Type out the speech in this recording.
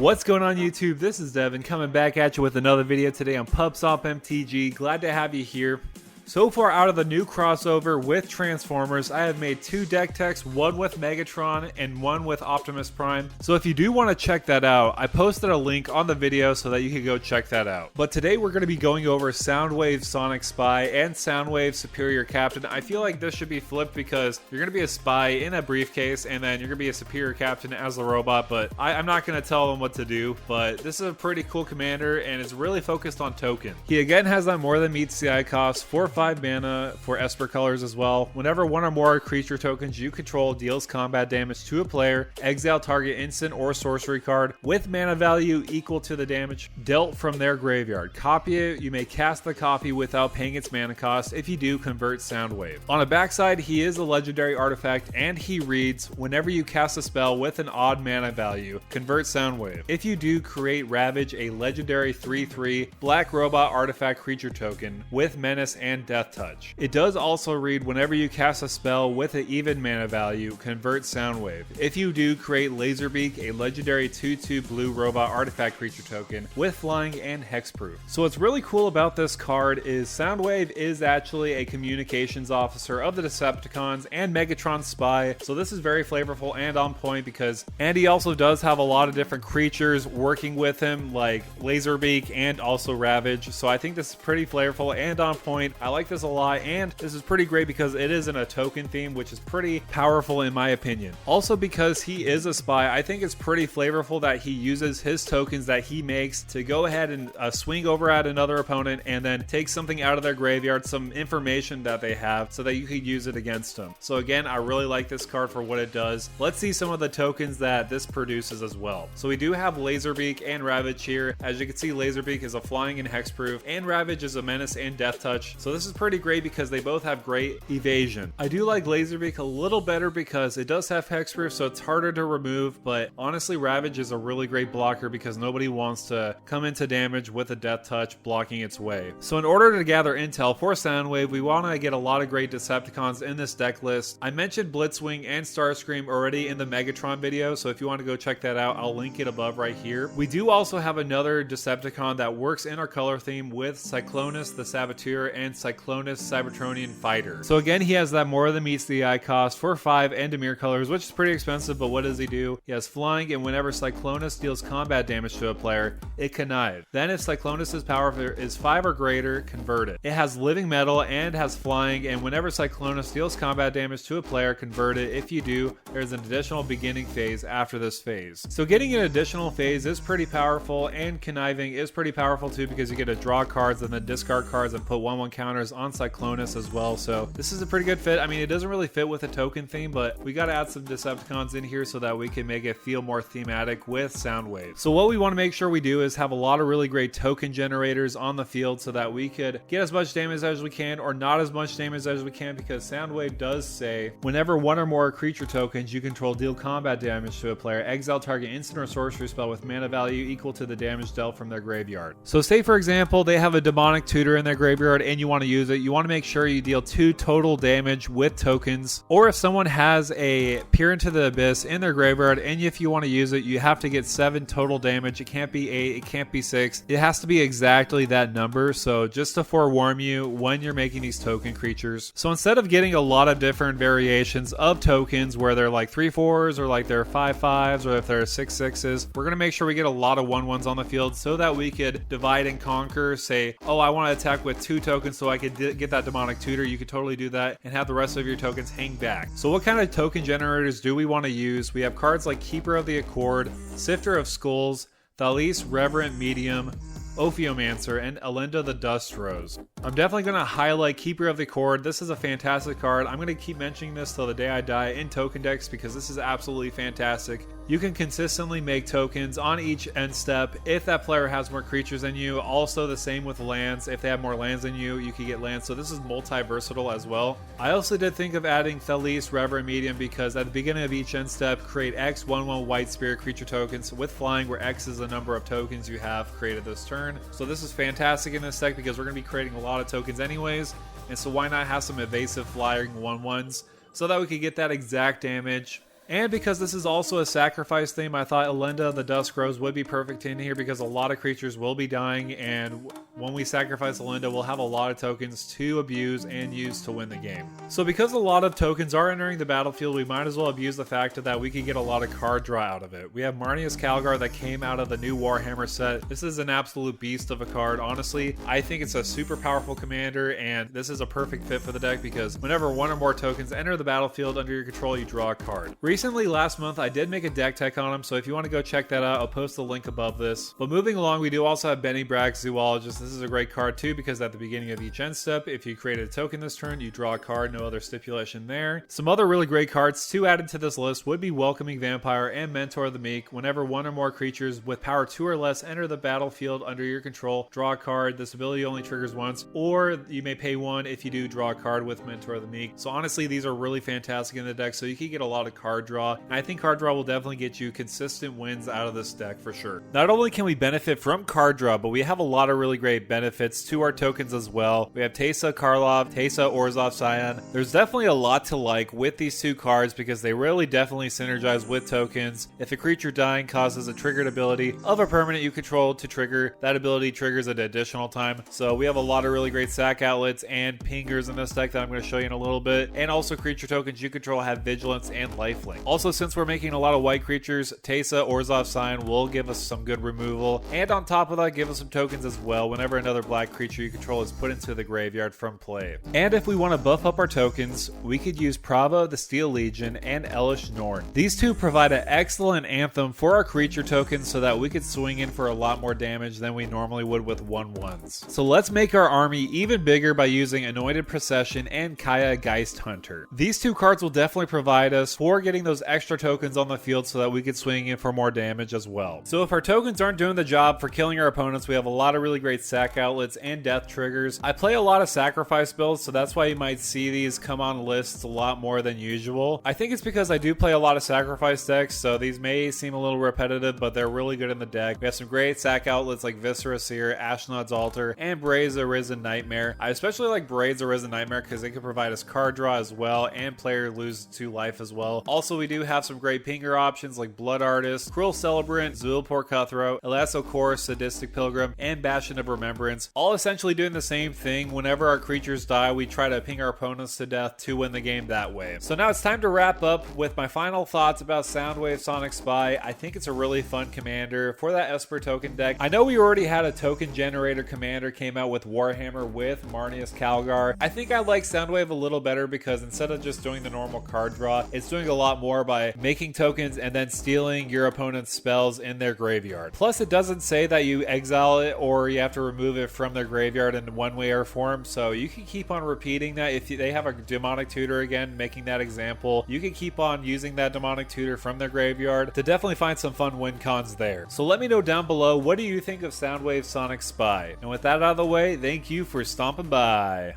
What's going on YouTube? This is Devin coming back at you with another video today on PubSop MTG. Glad to have you here. So far out of the new crossover with Transformers, I have made 2 deck techs, one with Megatron and one with Optimus Prime. So if you do want to check that out, I posted a link on the video so that you can go check that out. But today we're going to be going over Soundwave Sonic Spy and Soundwave Superior Captain. I feel like this should be flipped because you're going to be a spy in a briefcase and then you're going to be a Superior Captain as the robot, but I'm not going to tell them what to do. But this is a pretty cool commander and it's really focused on token. He again has that more than meets the eye cost, 4/5 mana for Esper colors as well. Whenever one or more creature tokens you control deals combat damage to a player, exile target instant or sorcery card with mana value equal to the damage dealt from their graveyard. Copy it. You may cast the copy without paying its mana cost. If you do, convert Soundwave. On a backside, he is a legendary artifact and he reads, whenever you cast a spell with an odd mana value, convert Soundwave. If you do, create Ravage, a legendary 3/3 black robot artifact creature token with menace and death touch. It does also read, whenever you cast a spell with an even mana value, convert Soundwave. If you do, create Laserbeak, a legendary 2/2 blue robot artifact creature token with flying and hexproof. So what's really cool about this card is Soundwave is actually a communications officer of the Decepticons and Megatron spy. So this is very flavorful and on point because he also does have a lot of different creatures working with him like Laserbeak and also Ravage. So I think this is pretty flavorful and on point. I like this a lot, and this is pretty great because it is in a token theme, which is pretty powerful in my opinion. Also, because he is a spy, I think it's pretty flavorful that he uses his tokens that he makes to go ahead and swing over at another opponent and then take something out of their graveyard, some information that they have, so that you could use it against them. So again, I really like this card for what it does. Let's see some of the tokens that this produces as well. So we do have Laserbeak and Ravage here. As you can see, Laserbeak is a flying and hexproof, and Ravage is a menace and death touch. So this is pretty great because they both have great evasion. I do like Laserbeak a little better because it does have hexproof, so it's harder to remove, but honestly Ravage is a really great blocker because nobody wants to come into damage with a death touch blocking its way. So in order to gather intel for Soundwave, we want to get a lot of great Decepticons in this deck list. I mentioned Blitzwing and Starscream already in the Megatron video, so if you want to go check that out, I'll link it above right here. We do also have another Decepticon that works in our color theme with Cyclonus the Saboteur and Cyclonus Cybertronian Fighter. So again, he has that more than meets the eye cost for 5 and Dimir colors, which is pretty expensive, but what does he do? He has flying, and whenever Cyclonus deals combat damage to a player, it connive. Then if Cyclonus's power is 5 or greater, convert it. It has living metal and has flying, and whenever Cyclonus deals combat damage to a player, convert it. If you do, there's an additional beginning phase after this phase. So getting an additional phase is pretty powerful, and conniving is pretty powerful too because you get to draw cards and then discard cards and put 1/1 counters on Cyclonus as well. So this is a pretty good fit. I mean, it doesn't really fit with a token theme, but we got to add some Decepticons in here so that we can make it feel more thematic with Soundwave. So what we want to make sure we do is have a lot of really great token generators on the field so that we could get as much damage as we can or not as much damage as we can, because Soundwave does say whenever one or more creature tokens you control deal combat damage to a player, exile target instant or sorcery spell with mana value equal to the damage dealt from their graveyard. So say for example they have a demonic tutor in their graveyard and you want to use it, you want to make sure you deal 2 total damage with tokens. Or if someone has a Peer into the Abyss in their graveyard and if you want to use it, you have to get 7 total damage. It can't be 8, it can't be 6, it has to be exactly that number. So just to forewarn you when you're making these token creatures. So instead of getting a lot of different variations of tokens where they're like 3/4s or like they're 5/5s or if they're 6/6s, we're going to make sure we get a lot of 1/1s on the field so that we could divide and conquer. Say, oh, I want to attack with 2 tokens so I could get that demonic tutor. You could totally do that and have the rest of your tokens hang back. So what kind of token generators do we want to use? We have cards like Keeper of the Accord, Sifter of Skulls, Thalis Reverent Medium, Ophiomancer, and Alinda the Dust Rose. I'm definitely going to highlight Keeper of the Accord. This is a fantastic card. I'm going to keep mentioning this till the day I die in token decks because this is absolutely fantastic. You can consistently make tokens on each end step if that player has more creatures than you. Also the same with lands. If they have more lands than you, you can get lands. So this is multi-versatile as well. I also did think of adding Thalis Reverent Medium because at the beginning of each end step, create X 1/1 white spirit creature tokens with flying, where X is the number of tokens you have created this turn. So this is fantastic in this deck because we're going to be creating a lot of tokens anyways. And so why not have some evasive flying 1/1s so that we could get that exact damage And because this is also a sacrifice theme, I thought Elinda the Dusk Rose would be perfect in here because a lot of creatures will be dying, and when we sacrifice Elinda, we'll have a lot of tokens to abuse and use to win the game. So because a lot of tokens are entering the battlefield, we might as well abuse the fact that we can get a lot of card draw out of it. We have Marnius Calgar that came out of the new Warhammer set. This is an absolute beast of a card. Honestly, I think it's a super powerful commander, and this is a perfect fit for the deck because whenever one or more tokens enter the battlefield under your control, you draw a card. Recently, last month, I did make a deck tech on him, so if you want to go check that out, I'll post the link above this. But moving along, we do also have Benny Bragg, Zoologist. This is a great card too because at the beginning of each end step, if you created a token this turn, you draw a card, no other stipulation there. Some other really great cards to add into this list would be Welcoming Vampire and Mentor of the Meek. Whenever one or more creatures with power 2 or less enter the battlefield under your control, draw a card. This ability only triggers once, or you may pay 1 if you do draw a card with Mentor of the Meek. So honestly, these are really fantastic in the deck, so you can get a lot of card draw, and I think card draw will definitely get you consistent wins out of this deck for sure. Not only can we benefit from card draw, but we have a lot of really great benefits to our tokens as well. We have Teysa Karlov, Teysa Orzhov Scion. There's definitely a lot to like with these two cards because they really definitely synergize with tokens. If a creature dying causes a triggered ability of a permanent you control to trigger, that ability triggers at additional time. So we have a lot of really great sack outlets and pingers in this deck that I'm going to show you in a little bit. And also creature tokens you control have vigilance and lifelink. Also, since we're making a lot of white creatures, Teysa Orzhov Scion will give us some good removal. And on top of that, give us some tokens as well whenever another black creature you control is put into the graveyard from play. And if we want to buff up our tokens, we could use Prava, the Steel Legion, and Elish Norn. These two provide an excellent anthem for our creature tokens so that we could swing in for a lot more damage than we normally would with 1/1s. So let's make our army even bigger by using Anointed Procession and Kaya Geist Hunter. These two cards will definitely provide us for getting those extra tokens on the field so that we could swing in for more damage as well. So if our tokens aren't doing the job for killing our opponents, we have a lot of really great sack outlets and death triggers. I play a lot of sacrifice builds, so that's why you might see these come on lists a lot more than usual. I think it's because I do play a lot of sacrifice decks, so these may seem a little repetitive, but they're really good in the deck. We have some great sack outlets like Viscera Seer, Ashnod's Altar, and Braid's Arisen Nightmare. I especially like Braid's Arisen Nightmare because they can provide us card draw as well, and player lose 2 life as well. Also, we do have some great pinger options like Blood Artist, Cruel Celebrant, Zulpor Cutthroat, Elasso Core, Sadistic Pilgrim, and Bastion of Remembrance, all essentially doing the same thing. Whenever our creatures die, we try to ping our opponents to death to win the game that way. So now it's time to wrap up with my final thoughts about Soundwave Sonic Spy. I think it's a really fun commander for that Esper token deck. I know we already had a token generator commander came out with Warhammer with Marnius Calgar. I think I like Soundwave a little better because instead of just doing the normal card draw, it's doing a lot more by making tokens and then stealing your opponent's spells in their graveyard. Plus, it doesn't say that you exile it or you have to remove it from their graveyard in one way or form, so you can keep on repeating that. If they have a demonic tutor again, making that example, you can keep on using that demonic tutor from their graveyard to definitely find some fun win cons there. So let me know down below, what do you think of Soundwave Sonic Spy? And with that out of the way, thank you for stomping by.